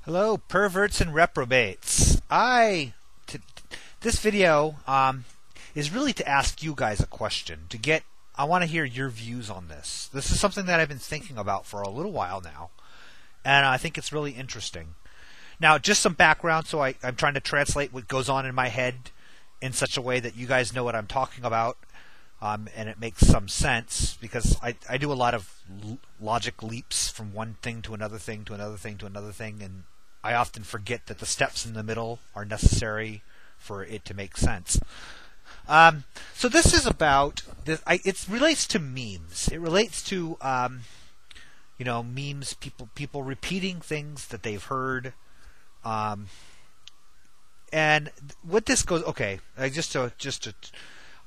Hello, perverts and reprobates. This video is really to ask you guys a question. I want to hear your views on this. This is something that I've been thinking about for a little while now, and I think it's really interesting. Now, just some background, so I'm trying to translate what goes on in my head in such a way that you guys know what I'm talking about, and it makes some sense, because I do a lot of logic leaps from one thing to another thing to another thing to another thing, and I often forget that the steps in the middle are necessary for it to make sense. So this is about this. It relates to memes. It relates to memes. People repeating things that they've heard. And what this goes. Okay,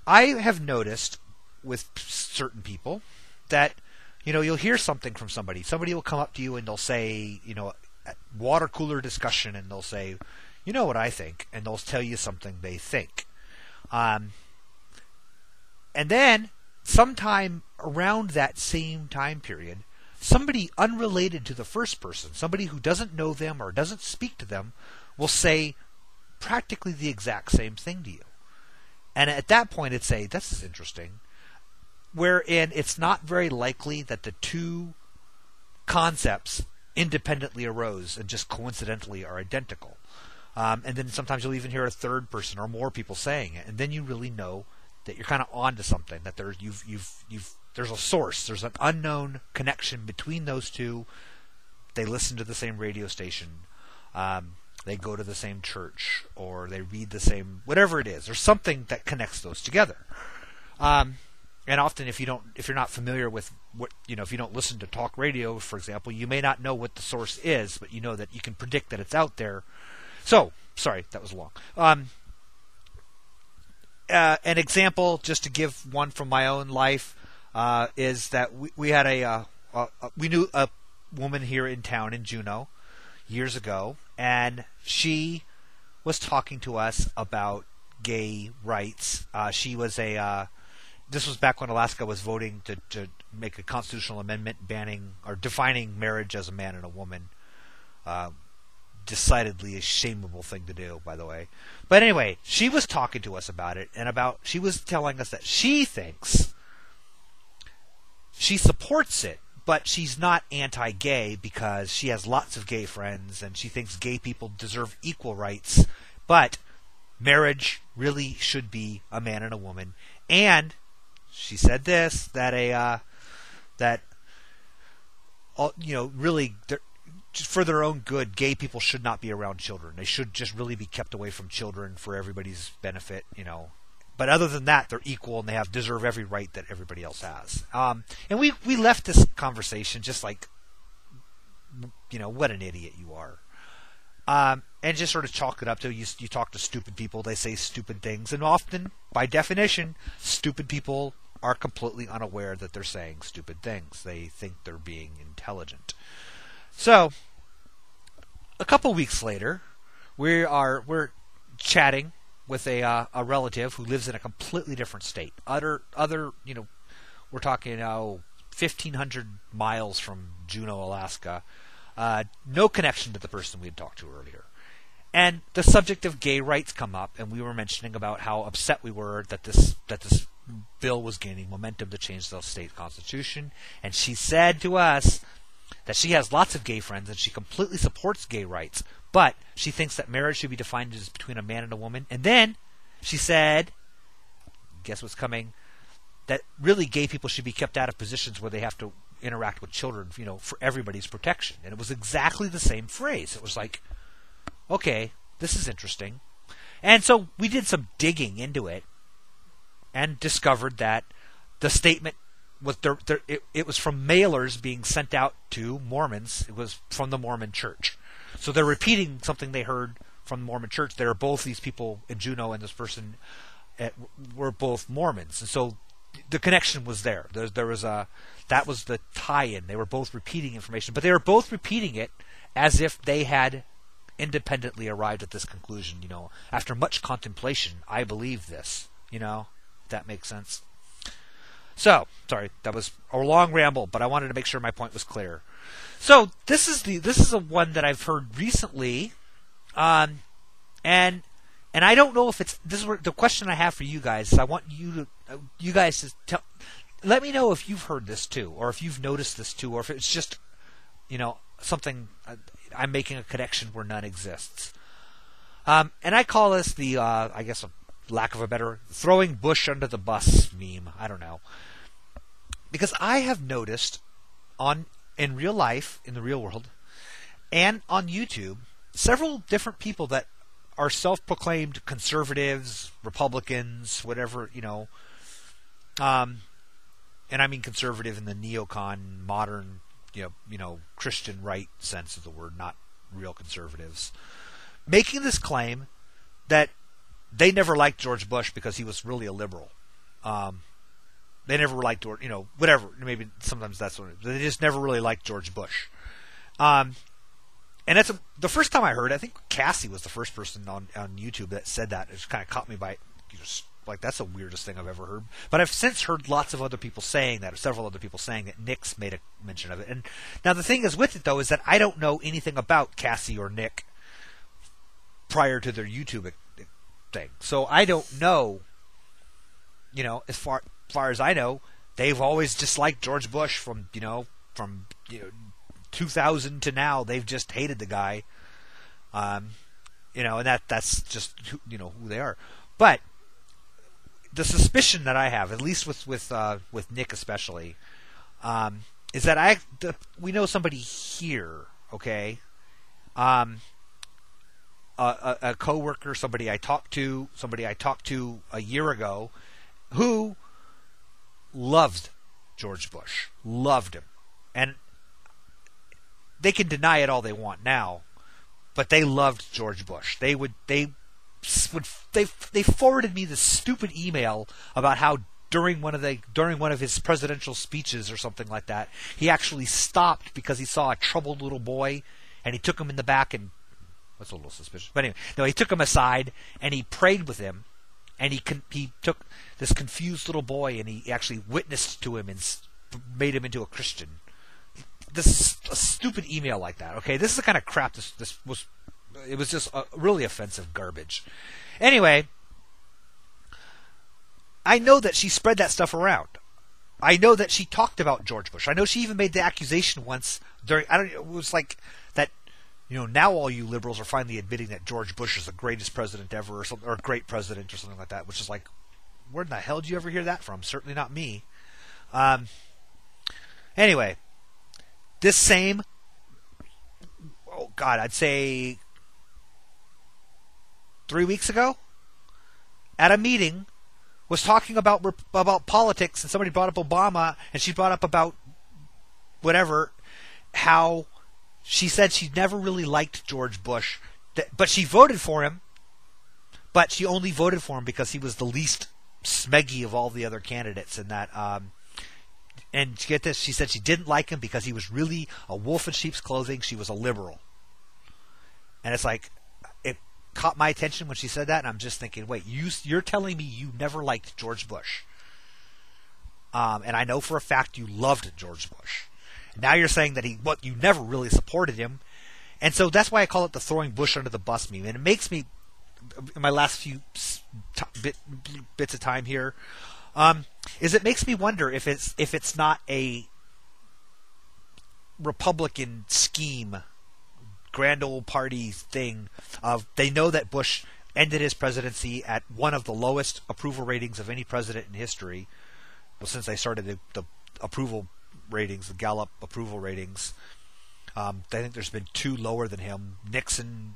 I have noticed with certain people that you'll hear something from somebody. Somebody will come up to you and they'll say, water cooler discussion, and they'll say, you know what I think, and they'll tell you something they think. And then sometime around that same time period, somebody unrelated to the first person, somebody who doesn't know them or doesn't speak to them, will say practically the exact same thing to you. And at that point, it's this is interesting, wherein it's not very likely that the two concepts independently arose and just coincidentally are identical. And then sometimes you'll even hear a third person or more people saying it, and then you really know that you're kind of onto something. That there's a source, there's an unknown connection between those two. They listen to the same radio station, they go to the same church, or they read the same, whatever it is. There's something that connects those together. And often, if you're not familiar with if you don't listen to talk radio, for example, you may not know what the source is, but you know that you can predict that it's out there. So, sorry, that was long. An example, just to give one from my own life, is that we had we knew a woman here in town in Juneau years ago, and she was talking to us about gay rights. She was this was back when Alaska was voting to make a constitutional amendment banning or defining marriage as a man and a woman. Decidedly a shameable thing to do, by the way. But anyway, she was talking to us about it, and she was telling us that she thinks she supports it, but she's not anti-gay because she has lots of gay friends, and she thinks gay people deserve equal rights, but marriage really should be a man and a woman. And she said this, that really, for their own good, gay people should not be around children. They should just really be kept away from children for everybody's benefit, But other than that, they're equal and they deserve every right that everybody else has. And we left this conversation just like, what an idiot you are. And just sort of chalk it up to you talk to stupid people, they say stupid things, and often, by definition, stupid people are completely unaware that they're saying stupid things. They think they're being intelligent. So, a couple weeks later, we're chatting with a relative who lives in a completely different state. We're talking 1,500 miles from Juneau, Alaska. No connection to the person we had talked to earlier. And the subject of gay rights come up, and we were mentioning about how upset we were that this bill was gaining momentum to change the state constitution. And she said to us that she has lots of gay friends and she completely supports gay rights, but she thinks that marriage should be defined as between a man and a woman. And then she said, guess what's coming, that really gay people should be kept out of positions where they have to interact with children, for everybody's protection. And it was exactly the same phrase. It was like, okay, this is interesting. And so we did some digging into it and discovered that the statement was it was from mailers being sent out to Mormons. It was from the Mormon Church. So they're repeating something they heard from the Mormon Church. There are both these people in Juneau and this person were both Mormons. And so the connection was there. That was the tie-in. They were both repeating information, but they were both repeating it as if they had independently arrived at this conclusion. After much contemplation, I believe this. If that makes sense. So, sorry, that was a long ramble, but I wanted to make sure my point was clear. So this is a one that I've heard recently, and I don't know if it's this is the question I have for you guys. I want you guys to let me know if you've heard this too, or if you've noticed this too, or if it's just something I'm making a connection where none exists. And I call this the I guess a lack of a better throwing Bush under the bus meme. I don't know, because I have noticed in real life, in the real world, and on YouTube, several different people that are self-proclaimed conservatives, Republicans, whatever, and I mean conservative in the neocon, modern, Christian right sense of the word, not real conservatives, making this claim that they never liked George Bush because he was really a liberal. They never liked, whatever. Maybe sometimes that's what it is. They just never really liked George Bush. And that's the first time I heard. I think Cassie was the first person on YouTube that said that. It just kind of caught me by, like, that's the weirdest thing I've ever heard. But I've since heard lots of other people saying that, or several other people saying that. Nick's made a mention of it. And now the thing is with it, though, is that I don't know anything about Cassie or Nick prior to their YouTube thing. So I don't know, as far as I know, they've always disliked George Bush from 2000 to now. They've just hated the guy, and that's just who they are. But the suspicion that I have, at least with Nick especially, is that we know somebody here, okay, a coworker, somebody I talked to a year ago, who loved George Bush, loved him, and they can deny it all they want now, but they loved George Bush. They forwarded me this stupid email about how during one of his presidential speeches or something like that, he actually stopped because he saw a troubled little boy, and he took him in the back, and that's a little suspicious. But anyway, no, he took him aside and he prayed with him. And he took this confused little boy and he actually witnessed to him and made him into a Christian. This is a stupid email like that. Okay, this is the kind of crap this was. It was just really offensive garbage. Anyway, I know that she spread that stuff around. I know that she talked about George Bush. I know she even made the accusation once during. It was like that. Now all you liberals are finally admitting that George Bush is the greatest president ever, or great president, or something like that. Which is like, where in the hell did you ever hear that from? Certainly not me. Anyway, this same, I'd say 3 weeks ago, at a meeting, was talking about politics, and somebody brought up Obama, and she brought up about whatever, how she said she never really liked George Bush, but she voted for him, but she only voted for him because he was the least smeggy of all the other candidates, and that, and get this, she said she didn't like him because he was really a wolf in sheep's clothing. She was a liberal. And it's like, it caught my attention when she said that, and I'm just thinking, wait, you're telling me you never liked George Bush. And I know for a fact you loved George Bush. Now you're saying that you never really supported him. And so that's why I call it the throwing Bush under the bus meme. And it makes me, in my last few bits of time here, it makes me wonder if it's not a Republican scheme, grand old party thing of, they know that Bush ended his presidency at one of the lowest approval ratings of any president in history. Well, since they started the approval ratings, the Gallup approval ratings, I think there's been two lower than him. Nixon,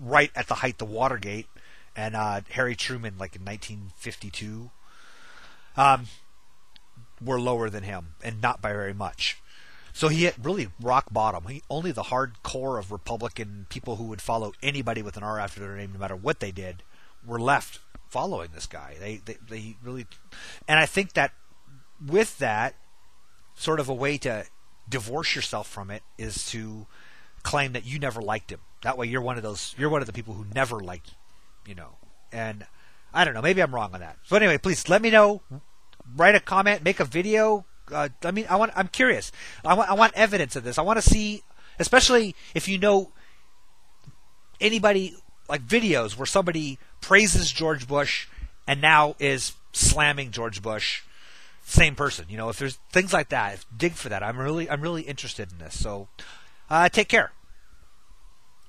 right at the height of Watergate, and Harry Truman, like in 1952, were lower than him, and not by very much. So he hit really rock bottom. Only the hardcore of Republican people who would follow anybody with an R after their name, no matter what they did, were left following this guy. They really, and I think that with that, sort of a way to divorce yourself from it is to claim that you never liked him. That way, you're one of the people who never liked, And I don't know. Maybe I'm wrong on that. So anyway, please let me know. Write a comment, make a video, I'm curious. I want evidence of this. I want to see, especially if you know anybody, like videos where somebody praises George Bush and now is slamming George Bush. Same person. If there's things like that, dig for that. I'm really interested in this. So, take care.